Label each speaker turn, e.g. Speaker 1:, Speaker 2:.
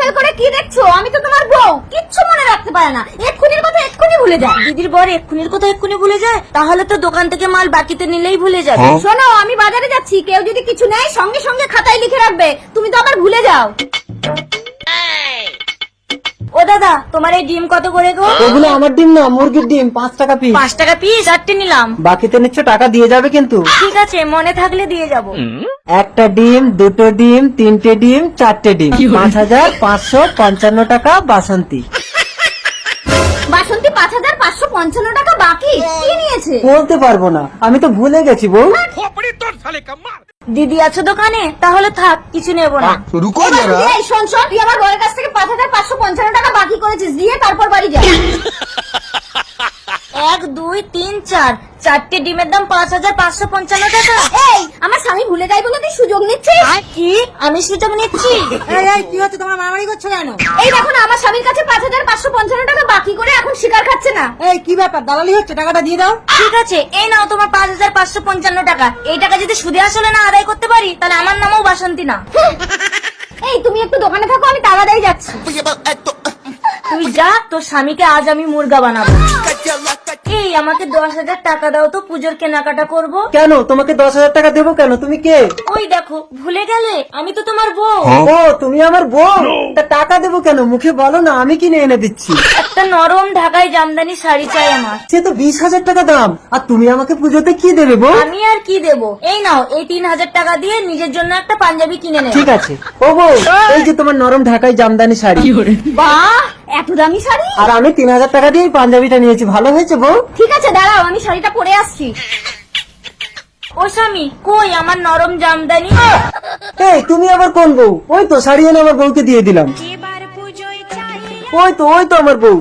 Speaker 1: প্যান্ডেল করে কি দেখছো? আমি তো তোমার বউ, কিচ্ছু মনে রাখতে পারে না, এক্ষুনির কথা এক্ষুনি ভুলে যায়।
Speaker 2: দিদির বর এক্ষুনির কথা এক্ষুনি ভুলে যায়? তাহলে তো দোকান থেকে মাল বাকিতে নিলেই ভুলে যাবে।
Speaker 1: শোনো, আমি বাজারে যাচ্ছি, কেউ যদি কিছু নেয় সঙ্গে সঙ্গে খাতায় লিখে রাখবে, তুমি তো আবার ভুলে যাও।
Speaker 2: ও দাদা, তোমার এই ডিম কত করে গো?
Speaker 3: ওগুলো আমার ডিম না, মুরগির ডিম, 5 টাকা পিস।
Speaker 2: 5 টাকা পিস, 4টে নিলাম।
Speaker 3: বাকিতে নিচ্ছ, টাকা দিয়ে যাবে কিন্তু।
Speaker 2: ঠিক আছে, মনে থাকলে দিয়ে যাব।
Speaker 3: একটা ডিম, 2টো ডিম, 3টে ডিম, 4টে ডিম, 5555 টাকা বাসন্তী।
Speaker 1: বাসন্তী 5555 টাকা বাকি? কি নিয়েছে?
Speaker 3: বলতে পারবো না, আমি তো ভুলে গেছি বউ।
Speaker 2: দিদি আছো দোকানে? তাহলে থাক, কিছু নেব না।
Speaker 4: रुको
Speaker 1: এই
Speaker 4: जरा।
Speaker 1: বাসন্তী, এই শোন শোন, তুই আমার বউয়ের কাছ থেকে 5555 টাকা বাকি করেছিস, দিয়ে তারপর বাড়ি যা।
Speaker 2: 1 2 3 4, 4টে ডিমের দাম 5555 টাকা।
Speaker 1: এই, আমার স্বামী ভুলে যায় বলে তুই সুযোগ নিচ্ছিস?
Speaker 2: কি? আমি সুযোগ নিচ্ছি?
Speaker 5: কি হচ্ছে, তোমরা মারামারি করছো কেন?
Speaker 1: এই দেখো না, আমার স্বামীর কাছে 5555 টাকা বাকি করে এখন শিকার খাচ্ছে না।
Speaker 5: এই কি ব্যাপার, দালালি হচ্ছে? টাকাটা দিয়ে দাও।
Speaker 2: ঠিক আছে, এই নাও তোমার 5555 টাকা। এই টাকা যদি সুদে আসলে না আদায় করতে পারি, তাহলে আমার নামও বাসন্তী না।
Speaker 1: এই, তুমি একটু দোকানে থাকো, আমি তাড়াতাড়ি যাচ্ছি।
Speaker 2: তুই যা, তোর স্বামীকে আজ আমি মুরগা বানাবো। এই, আমাকে 10,000 টাকা দাও তো, পুজোর কেনাকাটা করব।
Speaker 3: কেন তোমাকে 10,000 টাকা দেবো কেন? তুমি কে?
Speaker 2: ওই দেখো, ভুলে গেলে? আমি তো তোমার বউ।
Speaker 3: ও, তুমি আমার বউ? তা টাকা দেবো কেন? মুখে বলো না, আমি কিনে এনে দিচ্ছি।
Speaker 2: একটা নরম ঢাকাই জামদানি শাড়ি চাই আমার।
Speaker 3: সে তো 20,000 টাকা দাম, আর তুমি আমাকে পুজোতে কি দেবে বউ?
Speaker 2: আমি আর কি দেব? এই নাও, এই 3,000 টাকা দিয়ে নিজের জন্য একটা পাঞ্জাবি কিনে নে।
Speaker 3: ঠিক আছে। ও বউ, এই যে তোমার নরম ঢাকাই জামদানি শাড়ি।
Speaker 1: বাহ, এত দামি শাড়ি!
Speaker 3: আর আমি 3,000 টাকা দিয়ে এই পাঞ্জাবিটা নিয়েছি, ভালো হয়েছে বউ?
Speaker 1: ঠিক আছে, দাঁড়াও, আমি শাড়িটা পরে আসছি।
Speaker 2: ও স্বামী, কই আমার নরম জামদানি?
Speaker 3: এই, তুমি আবার কোন বউ? ওই তো শাড়ি এনে আমার বউকে দিয়ে দিলাম। ওই তো আমার বউ।